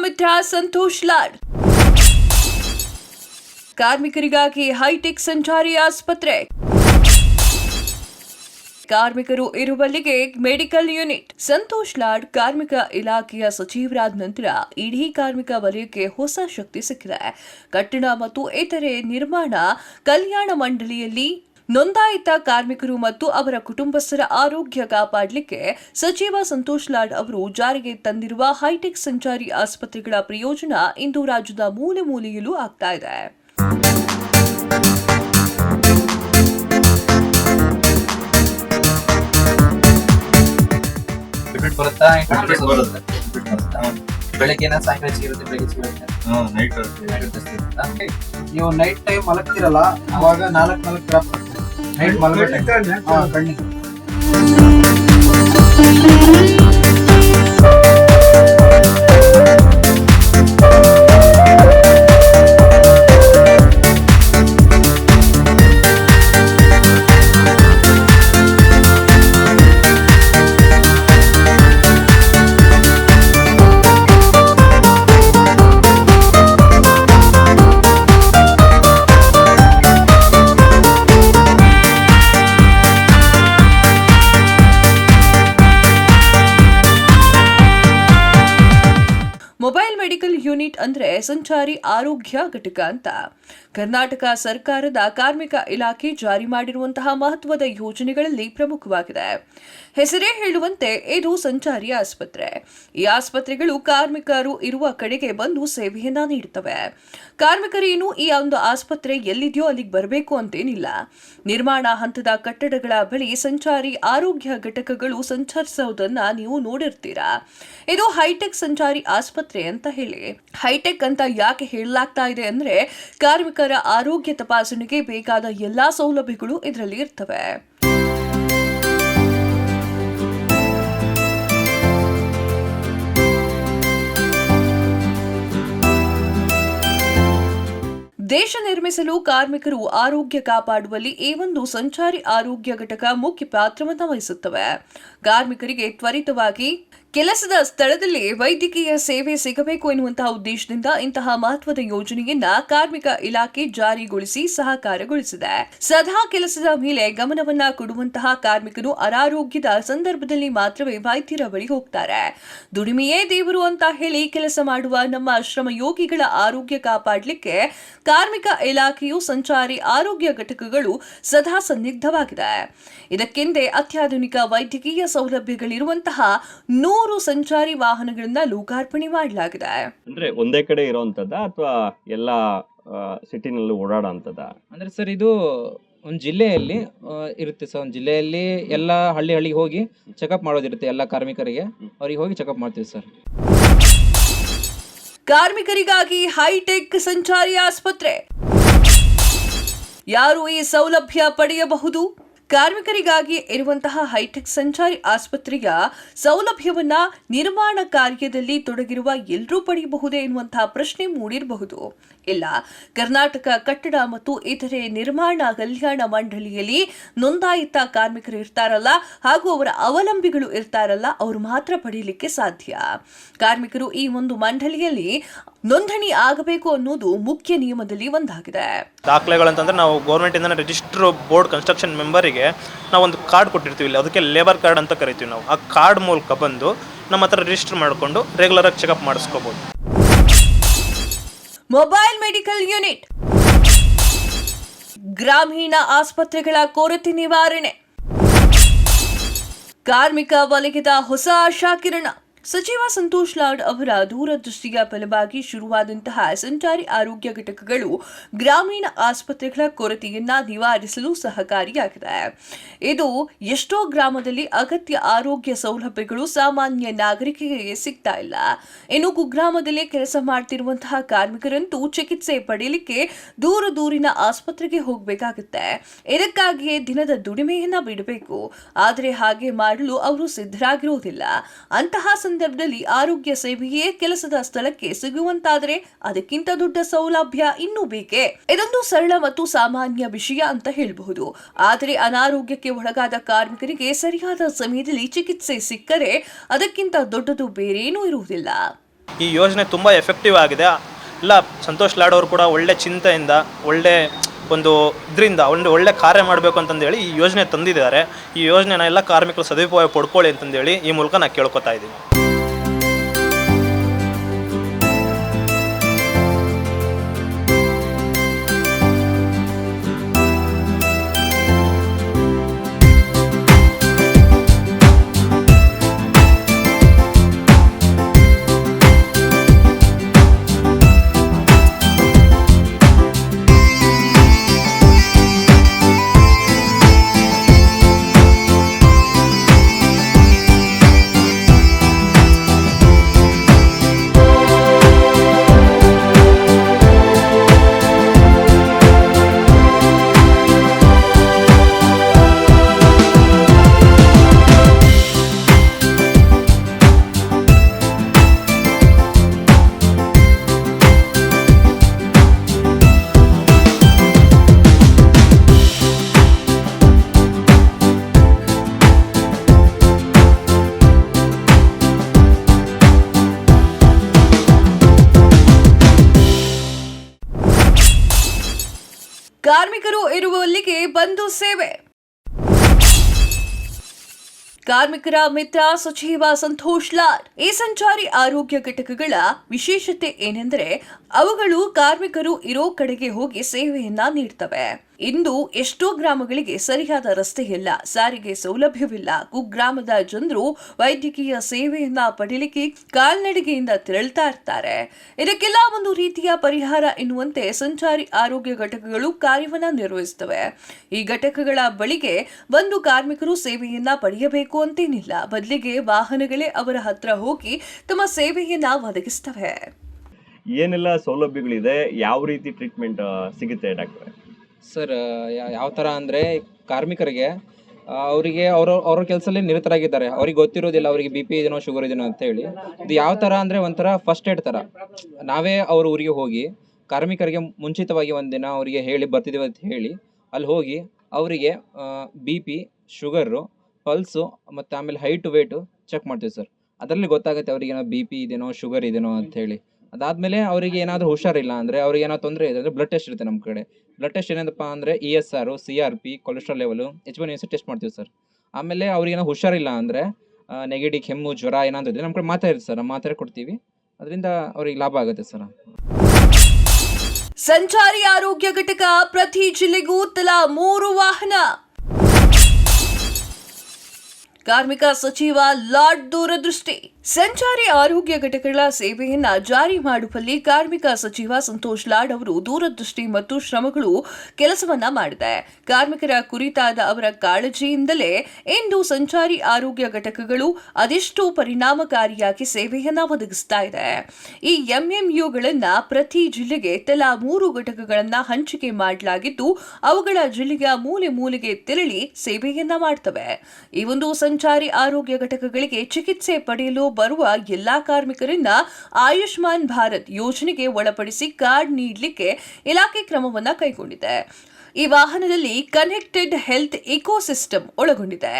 ಮಿತ್ರ Santosh Lad. ಕಾರ್ಮಿಕರಿಗಾಗಿ high tech ಸಂಚಾರಿ ಆಸ್ಪತ್ರೆ. ಕಾರ್ಮಿಕರು ಇರುವಲ್ಲಿಗೆ ಮೆಡಿಕಲ್ ಯೂನಿಟ್. ಸಂತೋಷ್ ಲಾಡ್ ಕಾರ್ಮಿಕ ಇಲಾಖೆಯ ಸಚಿವರಾದ ನಂತರ ಇಡೀ ಕಾರ್ಮಿಕ ವಲಯಕ್ಕೆ ಹೊಸ ಶಕ್ತಿ ಸಿಕ್ಕಿದೆ. ಕಟ್ಟಡ ಮತ್ತು ಇತರೆ ನಿರ್ಮಾಣ ಕಲ್ಯಾಣ ಮಂಡಳಿಯಲ್ಲಿ ನೋಂದಾಯಿತ ಕಾರ್ಮಿಕರು ಮತ್ತು ಅವರ ಕುಟುಂಬಸ್ಥರ ಆರೋಗ್ಯ ಕಾಪಾಡಲಿಕ್ಕೆ ಸಚಿವ ಸಂತೋಷ್ ಲಾಡ್ ಅವರು ಜಾರಿಗೆ ತಂದಿರುವ ಹೈಟೆಕ್ ಸಂಚಾರಿ ಆಸ್ಪತ್ರೆಗಳ ಪ್ರಯೋಜನ ಇಂದು ರಾಜ್ಯದ ಮೂಲೆ ಮೂಲೆಯಲ್ಲೂ ಆಗ್ತಾ ಇದೆ. ಬೆಳಗ್ಗೆನ ಸಾಯಂಕಾಲ ಸಿಗುತ್ತೆ, ಬೆಳಗ್ಗೆ ಸಿಗುತ್ತೆ, ನೀವು ನೈಟ್ ಟೈಮ್ ಮಲಗ್ತಿರಲ್ಲ ಅವಾಗ 4 ನೈಟ್ ಮಲಗೋ ಕಣ್ಣಿಗೆ. ಮೊಬೈಲ್ ಮೆಡಿಕಲ್ ಯೂನಿಟ್ ಅಂದ್ರೆ ಸಂಚಾರಿ ಆರೋಗ್ಯ ಘಟಕ ಅಂತ ಕರ್ನಾಟಕ ಸರ್ಕಾರದ ಕಾರ್ಮಿಕ ಇಲಾಖೆ ಜಾರಿ ಮಾಡಿರುವಂತಹ ಮಹತ್ವದ ಯೋಜನೆಗಳಲ್ಲಿ ಪ್ರಮುಖವಾಗಿದೆ. ಹೆಸರೇ ಹೇಳುವಂತೆ ಇದು ಸಂಚಾರಿ ಆಸ್ಪತ್ರೆ. ಈ ಆಸ್ಪತ್ರೆಗಳು ಕಾರ್ಮಿಕರು ಇರುವ ಕಡೆಗೆ ಬಂದು ಸೇವೆಯನ್ನ ನೀಡುತ್ತವೆ. ಕಾರ್ಮಿಕರೇನು ಈ ಒಂದು ಆಸ್ಪತ್ರೆ ಎಲ್ಲಿದೆಯೋ ಅಲ್ಲಿಗೆ ಬರಬೇಕು ಅಂತೇನಿಲ್ಲ. ನಿರ್ಮಾಣ ಹಂತದ ಕಟ್ಟಡಗಳ ಬಳಿ ಸಂಚಾರಿ ಆರೋಗ್ಯ ಘಟಕಗಳು ಸಂಚರಿಸೋದನ್ನ ನೀವು ನೋಡಿರ್ತೀರಾ. ಇದು ಹೈಟೆಕ್ ಸಂಚಾರಿ ಆಸ್ಪತ್ರೆ ಅಂತ ಹೇಳಿ. ಹೈಟೆಕ್ ಅಂತ ಯಾಕೆ ಹೇಳಲಾಗ್ತಾ ಇದೆ ಅಂದ್ರೆ ಕಾರ್ಮಿಕರ ಆರೋಗ್ಯ ತಪಾಸಣೆಗೆ ಬೇಕಾದ ಎಲ್ಲಾ ಸೌಲಭ್ಯಗಳು ಇದರಲ್ಲಿ ಇರ್ತವೆ. ದೇಶ ನಿರ್ಮಿಸಲು ಕಾರ್ಮಿಕರು ಆರೋಗ್ಯ ಕಾಪಾಡುವಲ್ಲಿ ಈ ಒಂದು ಸಂಚಾರಿ ಆರೋಗ್ಯ ಘಟಕ ಮುಖ್ಯ ಪಾತ್ರವನ್ನು ವಹಿಸುತ್ತವೆ. ಕಾರ್ಮಿಕರಿಗೆ ತ್ವರಿತವಾಗಿ ಕೆಲಸದ ಸ್ಥಳದಲ್ಲಿ ವೈದ್ಯಕೀಯ ಸೇವೆ ಸಿಗಬೇಕು ಎನ್ನುವಂತಹ ಉದ್ದೇಶದಿಂದ ಇಂತಹ ಮಹತ್ವದ ಯೋಜನೆಯನ್ನ ಕಾರ್ಮಿಕ ಇಲಾಖೆ ಜಾರಿಗೊಳಿಸಿ ಸಹಕಾರಗೊಳಿಸಿದೆ. ಸದಾ ಕೆಲಸದ ಮೇಲೆ ಗಮನವನ್ನ ಕೊಡುವಂತಹ ಕಾರ್ಮಿಕರು ಅನಾರೋಗ್ಯದ ಸಂದರ್ಭದಲ್ಲಿ ಮಾತ್ರವೇ ವೈದ್ಯರ ಬಳಿ ಹೋಗ್ತಾರೆ. ದುಡಿಮೆಯೇ ದೇವರು ಅಂತ ಹೇಳಿ ಕೆಲಸ ಮಾಡುವ ನಮ್ಮ ಶ್ರಮಯೋಗಿಗಳ ಆರೋಗ್ಯ ಕಾಪಾಡಲಿಕ್ಕೆ ಕಾರ್ಮಿಕ ಇಲಾಖೆಯು ಸಂಚಾರಿ ಆರೋಗ್ಯ ಘಟಕಗಳು ಸದಾ ಸನ್ನಿಗ್ಧವಾಗಿದೆ. ಇದಕ್ಕೆಂದೇ ಅತ್ಯಾಧುನಿಕ ವೈದ್ಯಕೀಯ ಸೌಲಭ್ಯಗಳಿರುವಂತಹ 100 ಸಂಚಾರಿ ವಾಹನಗಳನ್ನ ಲೋಕಾರ್ಪಣೆ ಮಾಡಲಾಗಿದೆ. ಅಂದ್ರೆ ಒಂದೇ ಕಡೆ ಇರುವಂತದ ಅಥವಾ ಎಲ್ಲಾ ಸಿಟಿನಲ್ಲೂ ಓಡಾಡೋಂತದ? ಅಂದ್ರೆ ಸರ್ ಇದು ಒಂದು ಜಿಲ್ಲೆಯಲ್ಲಿ ಇರುತ್ತೆ ಸರ್. ಒಂದು ಜಿಲ್ಲೆಯಲ್ಲಿ ಎಲ್ಲ ಹಳ್ಳಿಗೆ ಹೋಗಿ ಚೆಕಪ್ ಮಾಡೋದಿರುತ್ತೆ. ಎಲ್ಲ ಕಾರ್ಮಿಕರಿಗೆ ಅವ್ರಿಗೆ ಹೋಗಿ ಚೆಕಪ್ ಮಾಡ್ತೀವಿ ಸರ್. ಕಾರ್ಮಿಕರಿಗಾಗಿ ಹೈಟೆಕ್ ಸಂಚಾರಿ ಆಸ್ಪತ್ರೆ. ಯಾರು ಈ ಸೌಲಭ್ಯ ಪಡೆಯಬಹುದು? ಕಾರ್ಮಿಕರಿಗಾಗಿ ಇರುವಂತಹ ಹೈಟೆಕ್ ಸಂಚಾರಿ ಆಸ್ಪತ್ರೆಯ ಸೌಲಭ್ಯವನ್ನ ನಿರ್ಮಾಣ ಕಾರ್ಯದಲ್ಲಿ ತೊಡಗಿರುವ ಎಲ್ಲರೂ ಪಡೆಯಬಹುದೇ ಎನ್ನುವಂತಹ ಪ್ರಶ್ನೆ ಮೂಡಿರಬಹುದು. ಇಲ್ಲ, ಕರ್ನಾಟಕ ಕಟ್ಟಡ ಮತ್ತು ಇತರೆ ನಿರ್ಮಾಣ ಕಲ್ಯಾಣ ಮಂಡಳಿಯಲ್ಲಿ ನೋಂದಾಯಿತ ಕಾರ್ಮಿಕರು ಇರ್ತಾರಲ್ಲ ಹಾಗೂ ಅವರ ಅವಲಂಬಿಗಳು ಇರ್ತಾರಲ್ಲ, ಅವರು ಮಾತ್ರ ಪಡೆಯಲಿಕ್ಕೆ ಸಾಧ್ಯ. ಕಾರ್ಮಿಕರು ಈ ಒಂದು ಮಂಡಳಿಯಲ್ಲಿ ನೋಂದಣಿ ಆಗಬೇಕು ಅನ್ನೋದು ಮುಖ್ಯ ನಿಯಮದಲ್ಲಿ ಒಂದಾಗಿದೆ. ದಾಖಲೆಗಳಂತಂದ್ರೆ ನಾವು ಗೌರ್ಮೆಂಟ್ ಇಂದ ರಿಜಿಸ್ಟರ್ ಬೋರ್ಡ್ ಕನ್ಸ್ಟ್ರಕ್ಷನ್ ಮೆಂಬರಿಗೆ ನಾವು ಒಂದು ಕಾರ್ಡ್ ಕೊಟ್ಟಿರ್ತೀವಿ. ಅದಕ್ಕೆ ಲೇಬರ್ ಕಾರ್ಡ್ ಅಂತ ಕರಿತೀವಿ ನಾವು. ಆ ಕಾರ್ಡ್ ಮೂಲಕ ಬಂದು ನಮ್ಮ ಹತ್ರ ರಿಜಿಸ್ಟರ್ ಮಾಡಿಕೊಂಡು ರೆಗ್ಯುಲರ್ ಆಗಿ ಚೆಕಪ್ ಮಾಡಿಸ್ಕೋಬಹುದು. Mobile medical unit. ಗ್ರಾಮೀಣ ಆಸ್ಪತ್ರೆಗಳ ಕೊರತೆ ನಿವಾರಣೆ. ಕಾರ್ಮಿಕ ವಲಯದ ಹೊಸ ಆಶಾಕಿರಣ. ಸಚಿವ ಸಂತೋಷ್ ಲಾಡ್ ಅವರ ದೂರದೃಷ್ಟಿಯ ಫಲವಾಗಿ ಶುರುವಾದಂತಹ ಸಂಚಾರಿ ಆರೋಗ್ಯ ಘಟಕಗಳು ಗ್ರಾಮೀಣ ಆಸ್ಪತ್ರೆಗಳ ಕೊರತೆಯನ್ನ ನಿವಾರಿಸಲು ಸಹಕಾರಿಯಾಗಿದೆ. ಇದು ಎಷ್ಟೋ ಗ್ರಾಮದಲ್ಲಿ ಅಗತ್ಯ ಆರೋಗ್ಯ ಸೌಲಭ್ಯಗಳು ಸಾಮಾನ್ಯ ನಾಗರಿಕರಿಗೆ ಸಿಗ್ತಾ ಇಲ್ಲ. ಇನ್ನು ಕುಗ್ರಾಮದಲ್ಲಿ ಕೆಲಸ ಮಾಡ್ತಿರುವಂತಹ ಕಾರ್ಮಿಕರಂತೂ ಚಿಕಿತ್ಸೆ ಪಡೆಯಲಿಕ್ಕೆ ದೂರಿನ ಆಸ್ಪತ್ರೆಗೆ ಹೋಗಬೇಕಾಗುತ್ತೆ. ಇದಕ್ಕಾಗಿಯೇ ದಿನದ ದುಡಿಮೆಯನ್ನ ಬಿಡಬೇಕು. ಆದರೆ ಹಾಗೆ ಮಾಡಲು ಅವರು ಸಿದ್ಧರಾಗಿರುವುದಿಲ್ಲ. ಅಂತಹ ಸಂದರ್ಭದಲ್ಲಿ ಆರೋಗ್ಯ ಸೇವೆಯೇ ಕೆಲಸದ ಸ್ಥಳಕ್ಕೆ ಸಿಗುವಂತಾದರೆ ಅದಕ್ಕಿಂತ ದೊಡ್ಡ ಸೌಲಭ್ಯ ಇನ್ನೂ ಬೇಕೇ? ಇದೊಂದು ಸರಳ ಮತ್ತು ಸಾಮಾನ್ಯ ವಿಷಯ ಅಂತ ಹೇಳಬಹುದು. ಆದರೆ ಅನಾರೋಗ್ಯಕ್ಕೆ ಒಳಗಾದ ಕಾರ್ಮಿಕರಿಗೆ ಸರಿಯಾದ ಸಮಯದಲ್ಲಿ ಚಿಕಿತ್ಸೆ ಸಿಕ್ಕರೆ ಅದಕ್ಕಿಂತ ದೊಡ್ಡದು ಬೇರೇನೂ ಇರುವುದಿಲ್ಲ. ಈ ಯೋಜನೆ ತುಂಬ ಎಫೆಕ್ಟಿವ್ ಆಗಿದೆ. ಎಲ್ಲ ಸಂತೋಷ್ ಲಾಡ್ ಅವರು ಕೂಡ ಒಳ್ಳೆ ಚಿಂತೆಯಿಂದ ಒಳ್ಳೆ ಒಂದು ಇದರಿಂದ ಒಳ್ಳೆ ಕಾರ್ಯ ಮಾಡಬೇಕು ಅಂತಂದೇಳಿ ಈ ಯೋಜನೆ ತಂದಿದ್ದಾರೆ. ಈ ಯೋಜನೆನ ಎಲ್ಲ ಕಾರ್ಮಿಕರು ಸದುಪಯೋಗ ಪಡ್ಕೊಳ್ಳಿ ಅಂತಂದೇಳಿ ಈ ಮೂಲಕ ನಾನು ಕೇಳ್ಕೊತಾ ಇದ್ದೀನಿ. ಕಾರ್ಮಿಕರು ಇರುವಲ್ಲಿಗೆ ಬಂದು ಸೇವೆ. ಕಾರ್ಮಿಕರ ಮಿತ್ರ ಸಚಿವ ಸಂತೋಷ್ ಲಾಡ್. ಈ ಸಂಚಾರಿ ಆರೋಗ್ಯ ಘಟಕಗಳ ವಿಶೇಷತೆ ಏನೆಂದರೆ ಅವುಗಳು ಕಾರ್ಮಿಕರು ಇರೋ ಕಡೆಗೆ ಹೋಗಿ ಸೇವೆಯನ್ನ ನೀಡ್ತವೆ. ಇಂದು ಎಷ್ಟೋ ಗ್ರಾಮಗಳಿಗೆ ಸರಿಯಾದ ರಸ್ತೆ ಇಲ್ಲ, ಸಾರಿಗೆ ಸೌಲಭ್ಯವಿಲ್ಲ. ಕುಗ್ರಾಮದ ಜನರು ವೈದ್ಯಕೀಯ ಸೇವೆಯನ್ನ ಪಡೆಯಲಿಕ್ಕೆ ಕಾಲ್ನಡಿಗೆಯಿಂದ ತೆರಳ್ತಾ ಇರ್ತಾರೆ. ಇದಕ್ಕೆಲ್ಲ ಒಂದು ರೀತಿಯ ಪರಿಹಾರ ಎನ್ನುವಂತೆ ಸಂಚಾರಿ ಆರೋಗ್ಯ ಘಟಕಗಳು ಕಾರ್ಯವನ್ನ ನಿರ್ವಹಿಸುತ್ತವೆ. ಈ ಘಟಕಗಳ ಬಳಿಗೆ ಬಂದು ಕಾರ್ಮಿಕರು ಸೇವೆಯನ್ನ ಪಡೆಯಬೇಕು ಅಂತೇನಿಲ್ಲ, ಬದಲಿಗೆ ವಾಹನಗಳೇ ಅವರ ಹತ್ರ ಹೋಗಿ ತಮ್ಮ ಸೇವೆಯನ್ನ ಒದಗಿಸ್ತವೆ. ಏನೆಲ್ಲ ಸೌಲಭ್ಯಗಳಿದೆ, ಯಾವ ರೀತಿ ಟ್ರೀಟ್ಮೆಂಟ್ ಸಿಗುತ್ತೆ ಡಾಕ್ಟ್ರೆ? ಸರ್ ಯಾವ ಥರ ಅಂದರೆ ಕಾರ್ಮಿಕರಿಗೆ ಅವರಿಗೆ ಅವ್ರ ಕೆಲಸದಲ್ಲಿ ನಿರತರಾಗಿದ್ದಾರೆ. ಅವ್ರಿಗೆ ಗೊತ್ತಿರೋದಿಲ್ಲ ಅವರಿಗೆ ಬಿ ಪಿ ಇದೆನೋ ಶುಗರ್ ಇದೆನೋ ಅಂತೇಳಿ. ಇದು ಯಾವ ಥರ ಅಂದರೆ ಒಂಥರ ಫಸ್ಟ್ ಏಡ್ ಥರ. ನಾವೇ ಅವ್ರ ಊರಿಗೆ ಹೋಗಿ ಕಾರ್ಮಿಕರಿಗೆ ಮುಂಚಿತವಾಗಿ ಒಂದಿನ ಅವರಿಗೆ ಹೇಳಿ ಬರ್ತಿದ್ದೀವಿ ಅಂತ ಹೇಳಿ ಅಲ್ಲಿ ಹೋಗಿ ಅವರಿಗೆ ಬಿ ಪಿ, ಶುಗರು, ಪಲ್ಸು ಮತ್ತು ಆಮೇಲೆ ಹೈಟು ವೇಟು ಚೆಕ್ ಮಾಡ್ತೀವಿ ಸರ್. ಅದರಲ್ಲಿ ಗೊತ್ತಾಗುತ್ತೆ ಅವ್ರಿಗೆ ಏನೋ ಬಿ ಪಿ ಇದೆನೋ ಶುಗರ್ ಇದೆನೋ ಅಂಥೇಳಿ. ಅದಾದಮೇಲೆ ಅವರಿಗೆ ಏನಾದರೂ ಹುಷಾರಿಲ್ಲ ಅಂದರೆ ಅವ್ರಿಗೆ ಏನೋ ತೊಂದರೆ ಇದೆ ಅಂದರೆ ಬ್ಲಡ್ ಟೆಸ್ಟ್ ಇರುತ್ತೆ ನಮ್ಮ ಕಡೆ. ಬ್ಲಡ್ ಟೆಸ್ಟ್ ಏನಂತಪ್ಪ ಅಂದರೆ ESR, CRP, cholesterol level, H1AC test ಮಾಡ್ತೀವಿ ಸರ್. ಆಮೇಲೆ ಅವ್ರಿಗೇನೋ ಹುಷಾರಿಲ್ಲ ಅಂದರೆ ನೆಗಡಿ, ಕೆಮ್ಮು, ಜ್ವರ ಏನಾದರೂ ಇದ್ದರೆ ನಮ್ಮ ಕಡೆ ಮಾತ್ರೆ ಇರುತ್ತೆ ಸರ್, ಮಾತ್ರೆ ಕೊಡ್ತೀವಿ. ಅದರಿಂದ ಅವ್ರಿಗೆ ಲಾಭ ಆಗುತ್ತೆ ಸರ್. ಸಂಚಾರಿ ಆರೋಗ್ಯ ಘಟಕ ಪ್ರತಿ ಜಿಲ್ಲೆಗೂ ತಲಾ 3 ವಾಹನ. ಕಾರ್ಮಿಕ ಸಚಿವ ಲಾಡ್ ದೂರದೃಷ್ಟಿ. ಸಂಚಾರಿ ಆರೋಗ್ಯ ಘಟಕಗಳ ಸೇವೆಯನ್ನ ಜಾರಿ ಮಾಡುವಲ್ಲಿ ಕಾರ್ಮಿಕ ಸಚಿವ ಸಂತೋಷ್ ಲಾಡ್ ಅವರು ದೂರದೃಷ್ಟಿ ಮತ್ತು ಶ್ರಮಗಳು ಕೆಲಸವನ್ನ ಮಾಡಿದೆ. ಕಾರ್ಮಿಕರ ಕುರಿತಾದ ಅವರ ಕಾಳಜಿಯಿಂದಲೇ ಇಂದು ಸಂಚಾರಿ ಆರೋಗ್ಯ ಘಟಕಗಳು ಅದೆಷ್ಟು ಪರಿಣಾಮಕಾರಿಯಾಗಿ ಸೇವೆಯನ್ನ ಒದಗಿಸ್ತಾ ಇದೆ. ಈ ಎಂಎಂಯುಗಳನ್ನ ಪ್ರತಿ ಜಿಲ್ಲೆಗೆ ತಲಾ 3 ಘಟಕಗಳನ್ನ ಹಂಚಿಕೆ ಮಾಡಲಾಗಿದ್ದು ಅವುಗಳ ಜಿಲ್ಲೆಯ ಮೂಲೆ ಮೂಲೆಗೆ ತೆರಳಿ ಸೇವೆಯನ್ನ ಮಾಡ್ತವೆ. ಈ ಒಂದು ಸಂಚಾರಿ ಆರೋಗ್ಯ ಘಟಕಗಳಿಗೆ ಚಿಕಿತ್ಸೆ ಪಡೆಯಲು ಬರುವ ಎಲ್ಲಾ ಕಾರ್ಮಿಕರಿಂದ ಆಯುಷ್ಮಾನ್ ಭಾರತ್ ಯೋಜನೆಗೆ ಒಳಪಡಿಸಿ ಕಾರ್ಡ್ ನೀಡಲಿಕ್ಕೆ ಇಲಾಖೆ ಕ್ರಮವನ್ನ ಕೈಗೊಂಡಿದೆ. ಈ ವಾಹನದಲ್ಲಿ ಕನೆಕ್ಟೆಡ್ ಹೆಲ್ತ್ ಇಕೋಸಿಸ್ಟಮ್ ಒಳಗೊಂಡಿದೆ.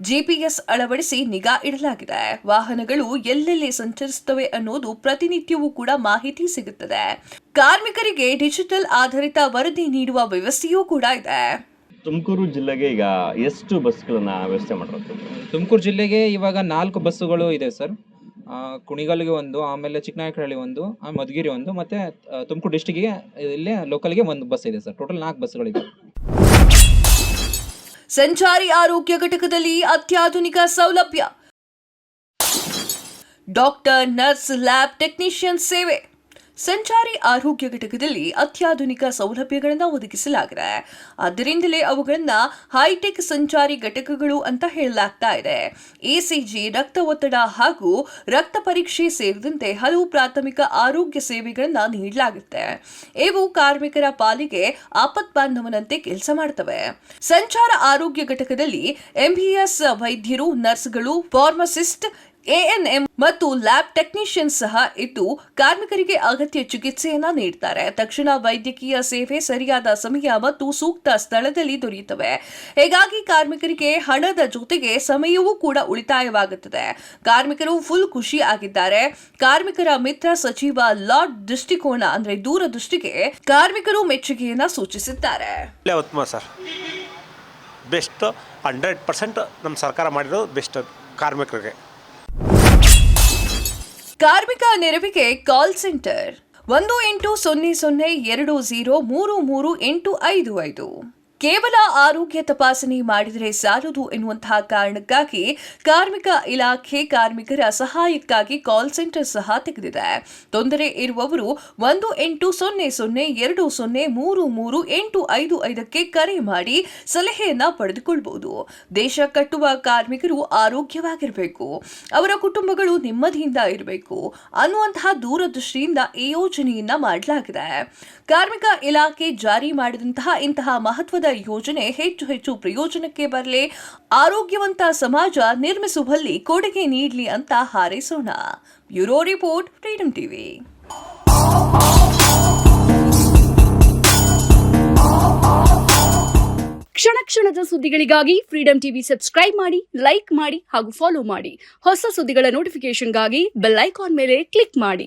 GPS ಅಳವಡಿಸಿ ನಿಗಾ ಇಡಲಾಗಿದೆ. ವಾಹನಗಳು ಎಲ್ಲೆಲ್ಲಿ ಸಂಚರಿಸುತ್ತವೆ ಅನ್ನೋದು ಪ್ರತಿನಿತ್ಯವೂ ಕೂಡ ಮಾಹಿತಿ ಸಿಗುತ್ತದೆ. ಕಾರ್ಮಿಕರಿಗೆ ಡಿಜಿಟಲ್ ಆಧಾರಿತ ವರದಿ ನೀಡುವ ವ್ಯವಸ್ಥೆಯೂ ಕೂಡ ಇದೆ. ತುಮಕೂರು ಜಿಲ್ಲೆಗೆ ಈಗ ಎಷ್ಟು ಬಸ್ಗಳನ್ನ ವ್ಯವಸ್ಥೆ ಮಾಡಿರೋದು? ತುಮಕೂರು ಜಿಲ್ಲೆಗೆ ಇವಾಗ 4 ಬಸ್ಸುಗಳು ಇದೆ ಸರ್. ಕುಣಿಗಲ್ಗೆ ಒಂದು, ಆಮೇಲೆ ಚಿಕ್ಕನಾಯಕನಹಳ್ಳಿ ಒಂದು, ಮಧುಗಿರಿ ಒಂದು, ಮತ್ತು ತುಮಕೂರು ಡಿಸ್ಟಿಕ್ಗೆ ಇಲ್ಲೇ ಲೋಕಲ್ಗೆ ಒಂದು ಬಸ್ ಇದೆ ಸರ್. ಟೋಟಲ್ 4 ಬಸ್ಗಳಿದೆ. ಸಂಚಾರಿ ಆರೋಗ್ಯ ಘಟಕದಲ್ಲಿ ಅತ್ಯಾಧುನಿಕ ಸೌಲಭ್ಯ. ಡಾಕ್ಟರ್, ನರ್ಸ್, ಲ್ಯಾಬ್ ಟೆಕ್ನಿಷಿಯನ್ ಸೇವೆ. ಸಂಚಾರಿ ಆರೋಗ್ಯ ಘಟಕದಲ್ಲಿ ಅತ್ಯಾಧುನಿಕ ಸೌಲಭ್ಯಗಳನ್ನು ಒದಗಿಸಲಾಗಿದೆ. ಆದ್ದರಿಂದಲೇ ಅವುಗಳನ್ನು ಹೈಟೆಕ್ ಸಂಚಾರಿ ಘಟಕಗಳು ಅಂತ ಹೇಳಲಾಗ್ತಾ ಇದೆ. ECG, ರಕ್ತ ಒತ್ತಡ ಹಾಗೂ ರಕ್ತ ಪರೀಕ್ಷೆ ಸೇರಿದಂತೆ ಹಲವು ಪ್ರಾಥಮಿಕ ಆರೋಗ್ಯ ಸೇವೆಗಳನ್ನು ನೀಡಲಾಗುತ್ತೆ. ಇವು ಕಾರ್ಮಿಕರ ಪಾಲಿಗೆ ಆಪತ್ಬಾಂಧವನಂತೆ ಕೆಲಸ ಮಾಡ್ತವೆ. ಸಂಚಾರ ಆರೋಗ್ಯ ಘಟಕದಲ್ಲಿ MBS ವೈದ್ಯರು, ನರ್ಸ್ಗಳು, ಫಾರ್ಮಸಿಸ್ಟ್, ಎಎನ್ಎಂ ಮತ್ತು ಲ್ಯಾಬ್ ಟೆಕ್ನಿಷಿಯನ್ ಸಹ ಇದ್ದು ಕಾರ್ಮಿಕರಿಗೆ ಅಗತ್ಯ ಚಿಕಿತ್ಸೆಯನ್ನ ನೀಡುತ್ತಾರೆ. ತಕ್ಷಣ ವೈದ್ಯಕೀಯ ಸೇವೆ ಸರಿಯಾದ ಸಮಯ ಮತ್ತು ಸೂಕ್ತ ಸ್ಥಳದಲ್ಲಿ ದೊರೆಯುತ್ತವೆ. ಹೀಗಾಗಿ ಕಾರ್ಮಿಕರಿಗೆ ಹಣದ ಜೊತೆಗೆ ಸಮಯವೂ ಕೂಡ ಉಳಿತಾಯವಾಗುತ್ತದೆ. ಕಾರ್ಮಿಕರು ಫುಲ್ ಖುಷಿ ಆಗಿದ್ದಾರೆ. ಕಾರ್ಮಿಕರ ಮಿತ್ರ ಸಚಿವ ಲಾರ್ಡ್ ದೃಷ್ಟಿಕೋನ ಅಂದ್ರೆ ದೂರದೃಷ್ಟಿಗೆ ಕಾರ್ಮಿಕರು ಮೆಚ್ಚುಗೆಯನ್ನ ಸೂಚಿಸಿದ್ದಾರೆ. ಉತ್ತಮ ಸರ್, ಬೆಸ್ಟ್ 100% ನಮ್ಮ ಸರ್ಕಾರ ಮಾಡಿರೋದು ಬೆಸ್ಟ್ ಕಾರ್ಮಿಕರಿಗೆ. ಕಾರ್ಮಿಕ ನೆರವಿಗೆ ಕಾಲ್ ಸೆಂಟರ್ 180020333855. ಕೇವಲ ಆರೋಗ್ಯ ತಪಾಸಣೆ ಮಾಡಿದರೆ ಸಾಲದು ಎನ್ನುವಂತಹ ಕಾರಣಕ್ಕಾಗಿ ಕಾರ್ಮಿಕ ಇಲಾಖೆ ಕಾರ್ಮಿಕರ ಸಹಾಯಕ್ಕಾಗಿ ಕಾಲ್ ಸೆಂಟರ್ ಸಹ ತೆಗೆದಿದೆ. ತೊಂದರೆ ಇರುವವರು 180020333855ಕ್ಕೆ ಕರೆ ಮಾಡಿ ಸಲಹೆಯನ್ನ ಪಡೆದುಕೊಳ್ಳಬಹುದು. ದೇಶ ಕಟ್ಟುವ ಕಾರ್ಮಿಕರು ಆರೋಗ್ಯವಾಗಿರಬೇಕು, ಅವರ ಕುಟುಂಬಗಳು ನೆಮ್ಮದಿಯಿಂದ ಇರಬೇಕು ಅನ್ನುವಂತಹ ದೂರದೃಷ್ಟಿಯಿಂದ ಈ ಯೋಜನೆಯನ್ನ ಮಾಡಲಾಗಿದೆ. ಕಾರ್ಮಿಕ ಇಲಾಖೆ ಜಾರಿ ಮಾಡಿದಂತಹ ಇಂತಹ ಮಹತ್ವದ ಯೋಜನೆ ಹೆಚ್ಚು ಪ್ರಯೋಜನಕ್ಕೆ ಬರಲಿ, ಆರೋಗ್ಯವಂತ ಸಮಾಜ ನಿರ್ಮಿಸುವಲ್ಲಿ ಕೊಡುಗೆ ನೀಡಲಿ ಅಂತ ಹಾರೈಸೋಣ. Bureau report, freedom TV. ಕ್ಷಣ ಕ್ಷಣದ ಸುದ್ದಿಗಳಿಗಾಗಿ ಫ್ರೀಡಂ ಟಿವಿ ಸಬ್ಸ್ಕ್ರೈಬ್ ಮಾಡಿ, ಲೈಕ್ ಮಾಡಿ ಹಾಗೂ ಫಾಲೋ ಮಾಡಿ. ಹೊಸ ಸುದ್ದಿಗಳ ನೋಟಿಫಿಕೇಶನ್ಗಾಗಿ ಬೆಲ್ ಐಕಾನ್ ಮೇಲೆ ಕ್ಲಿಕ್ ಮಾಡಿ.